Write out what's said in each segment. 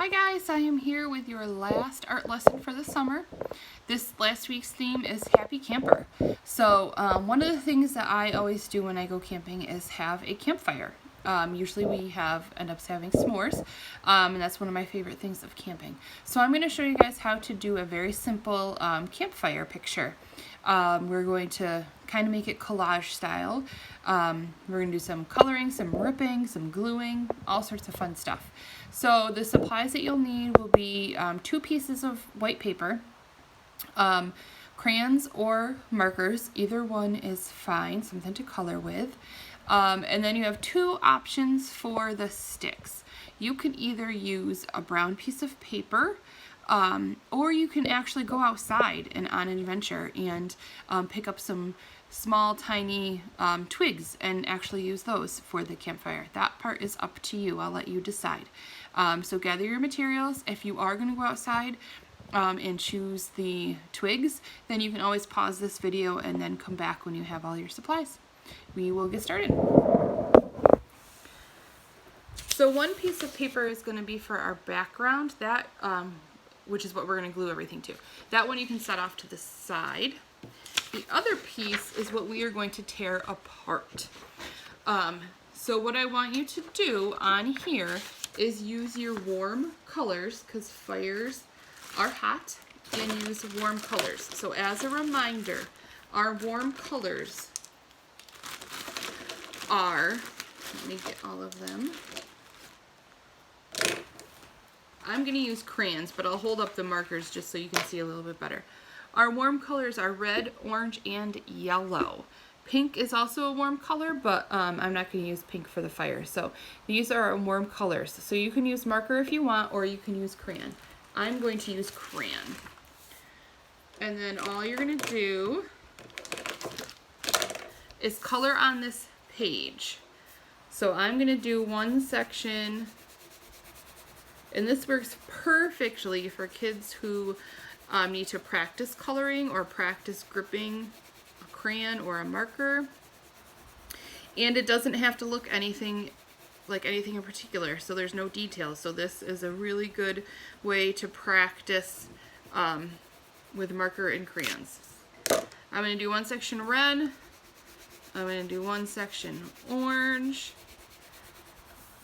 Hi guys, I am here with your last art lesson for the summer. This last week's theme is Happy Camper. So one of the things that I always do when I go camping is have a campfire. Usually we end up having s'mores, and that's one of my favorite things of camping. So I'm going to show you guys how to do a very simple campfire picture. We're going to kind of make it collage style. We're going to do some coloring, some ripping, some gluing, all sorts of fun stuff. So the supplies that you'll need will be 2 pieces of white paper, crayons or markers, either one is fine, something to color with. And then you have 2 options for the sticks. You can either use a brown piece of paper, or you can actually go outside and on an adventure and pick up some small tiny twigs and actually use those for the campfire. That part is up to you. I'll let you decide. So gather your materials. If you are going to go outside and choose the twigs, then you can always pause this video and then come back when you have all your supplies. We will get started. So one piece of paper is going to be for our background, that which is what we're going to glue everything to. That one you can set off to the side. The other piece is what we are going to tear apart. So what I want you to do on here is use your warm colors, because fires are hot, and use warm colors. So as a reminder, our warm colors are, let me get all of them. I'm going to use crayons, but I'll hold up the markers just so you can see a little bit better. Our warm colors are red, orange, and yellow. Pink is also a warm color, but I'm not going to use pink for the fire. So these are our warm colors. So you can use marker if you want, or you can use crayon. I'm going to use crayon. And then all you're going to do is color on this page. So I'm going to do one section, and this works perfectly for kids who need to practice coloring or practice gripping a crayon or a marker. And it doesn't have to look anything like anything in particular, so there's no details. So this is a really good way to practice with marker and crayons. I'm going to do one section red. I'm going to do one section orange.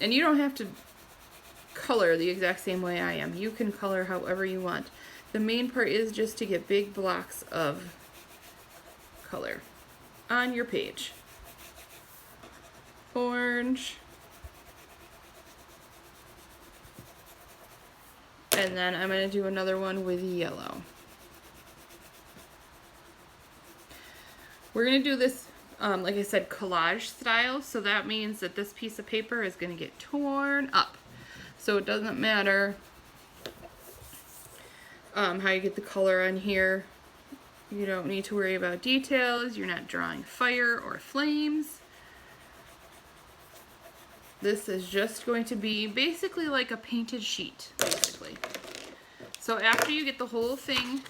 And you don't have to color the exact same way I am. You can color however you want. The main part is just to get big blocks of color on your page. Orange. And then I'm going to do another one with yellow. We're going to do this, like I said, collage style. So that means that this piece of paper is going to get torn up. So it doesn't matter how you get the color on here. You don't need to worry about details. You're not drawing fire or flames. This is just going to be basically like a painted sheet, basically. So after you get the whole thing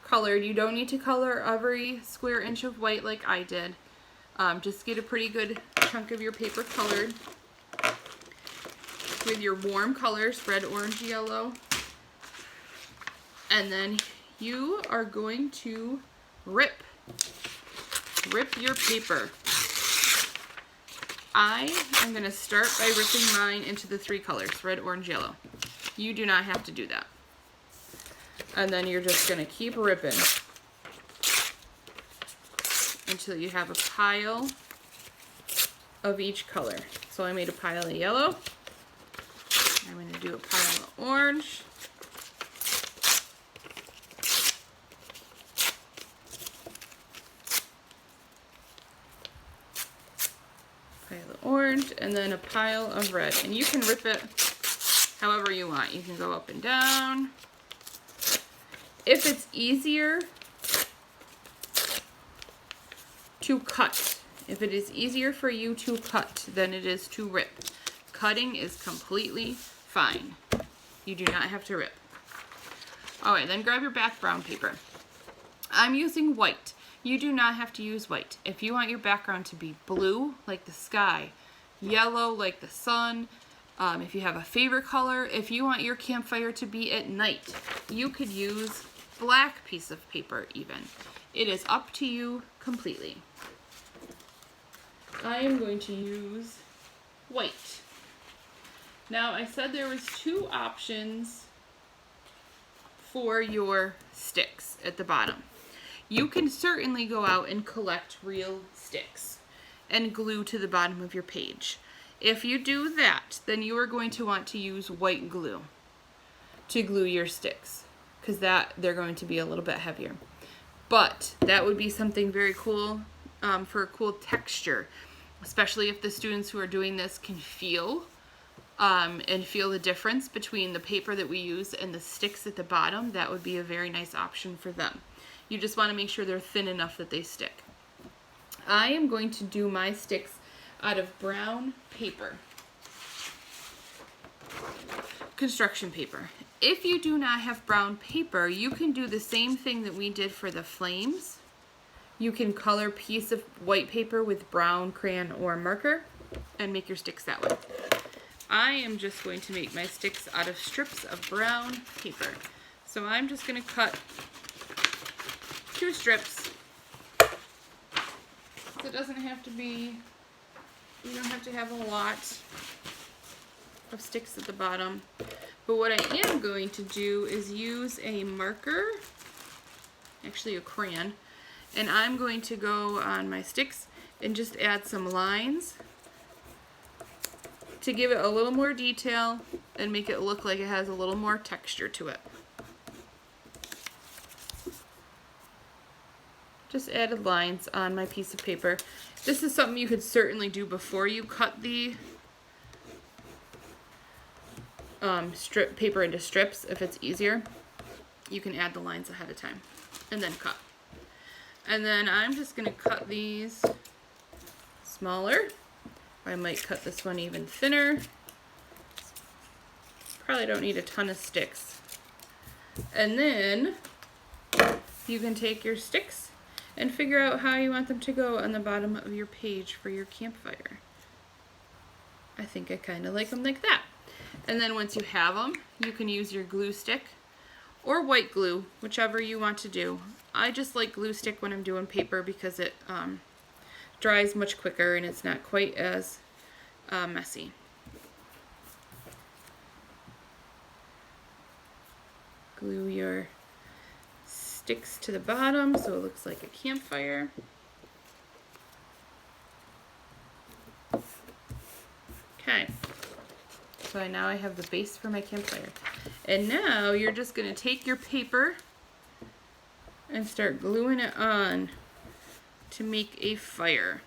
colored, you don't need to color every square inch of white like I did. Just get a pretty good chunk of your paper colored with your warm colors, red, orange, yellow. And then you are going to rip your paper. I am going to start by ripping mine into the 3 colors, red, orange, yellow. You do not have to do that. And then you're just going to keep ripping until you have a pile of each color. So I made a pile of yellow. I'm going to do a pile of orange. Pile of orange, and then a pile of red. And you can rip it however you want. You can go up and down. If it's easier to cut, if it is easier for you to cut than it is to rip, cutting is completely fine. You do not have to rip. Alright, then grab your background paper. I'm using white. You do not have to use white. If you want your background to be blue, like the sky, yellow, like the sun, If you have a favorite color, if you want your campfire to be at night, you could use black piece of paper even. It is up to you completely. I am going to use white. Now I said there was 2 options for your sticks at the bottom. You can certainly go out and collect real sticks and glue to the bottom of your page. If you do that, then you are going to want to use white glue to glue your sticks, because they're going to be a little bit heavier. But that would be something very cool for a cool texture, especially if the students who are doing this can feel the difference between the paper that we use and the sticks at the bottom. That would be a very nice option for them. You just want to make sure they're thin enough that they stick. I am going to do my sticks out of brown paper, construction paper. If you do not have brown paper, you can do the same thing that we did for the flames. You can color a piece of white paper with brown crayon or marker and make your sticks that way. I am just going to make my sticks out of strips of brown paper. So I'm just going to cut 2 strips. So it doesn't have to be, you don't have to have a lot of sticks at the bottom. But what I am going to do is use a marker, actually a crayon, and I'm going to go on my sticks and just add some lines to give it a little more detail and make it look like it has a little more texture to it. Just added lines on my piece of paper. This is something you could certainly do before you cut the strip paper into strips. If it's easier, you can add the lines ahead of time and then cut. And then I'm just going to cut these smaller. I might cut this one even thinner. Probably don't need a ton of sticks. And then you can take your sticks and figure out how you want them to go on the bottom of your page for your campfire. I think I kind of like them like that. And then once you have them, you can use your glue stick or white glue, whichever you want to do. I just like glue stick when I'm doing paper because it dries much quicker and it's not quite as messy. Glue your sticks to the bottom so it looks like a campfire. Okay, so now I have the base for my campfire. And now you're just going to take your paper and start gluing it on to make a fire.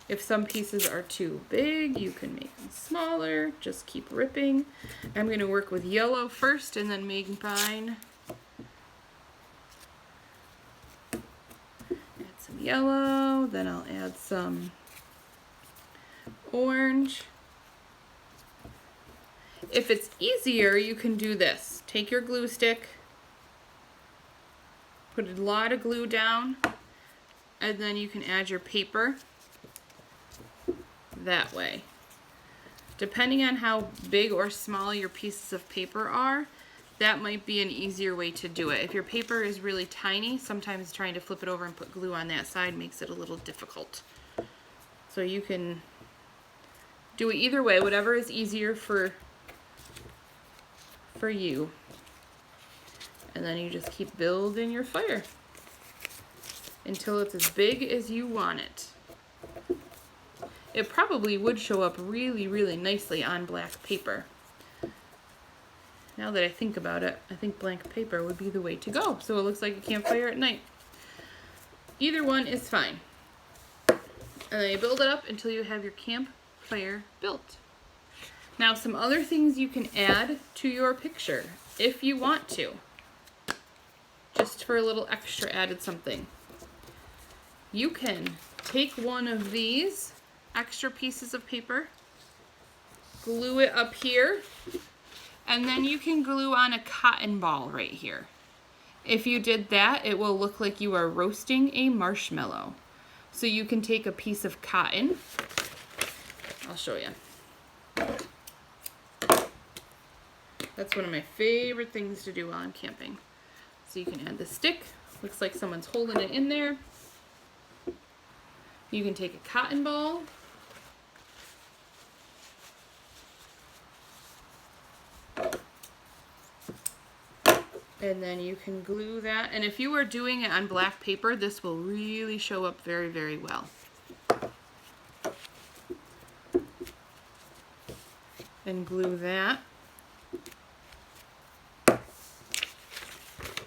If some pieces are too big, you can make them smaller. Just keep ripping. I'm going to work with yellow first and then make mine. Add some yellow, then I'll add some orange. If it's easier, you can do this. Take your glue stick, put a lot of glue down, and then you can add your paper that way. Depending on how big or small your pieces of paper are, that might be an easier way to do it. If your paper is really tiny, sometimes trying to flip it over and put glue on that side makes it a little difficult. So you can do it either way, whatever is easier for you. And then you just keep building your fire until it's as big as you want it. It probably would show up really, really nicely on black paper. Now that I think about it, I think blank paper would be the way to go. So it looks like a campfire at night. Either one is fine. And then you build it up until you have your campfire built. Now some other things you can add to your picture if you want to. Just for a little extra added something. You can take one of these extra pieces of paper, glue it up here, and then you can glue on a cotton ball right here. If you did that, it will look like you are roasting a marshmallow. So you can take a piece of cotton I'll show you. That's one of my favorite things to do while I'm camping. So you can add the stick. Looks like someone's holding it in there. You can take a cotton ball. And then you can glue that. And if you are doing it on black paper, this will really show up very, very well. And glue that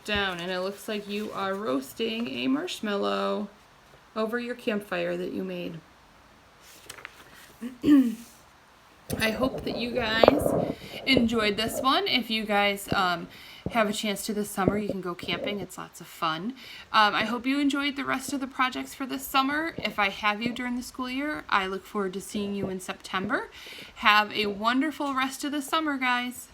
down. And it looks like you are roasting a marshmallow over your campfire that you made. I hope that you guys enjoyed this one. If you guys have a chance to this summer, you can go camping. It's lots of fun. I hope you enjoyed the rest of the projects for this summer. If I have you during the school year, I look forward to seeing you in September. Have a wonderful rest of the summer, guys.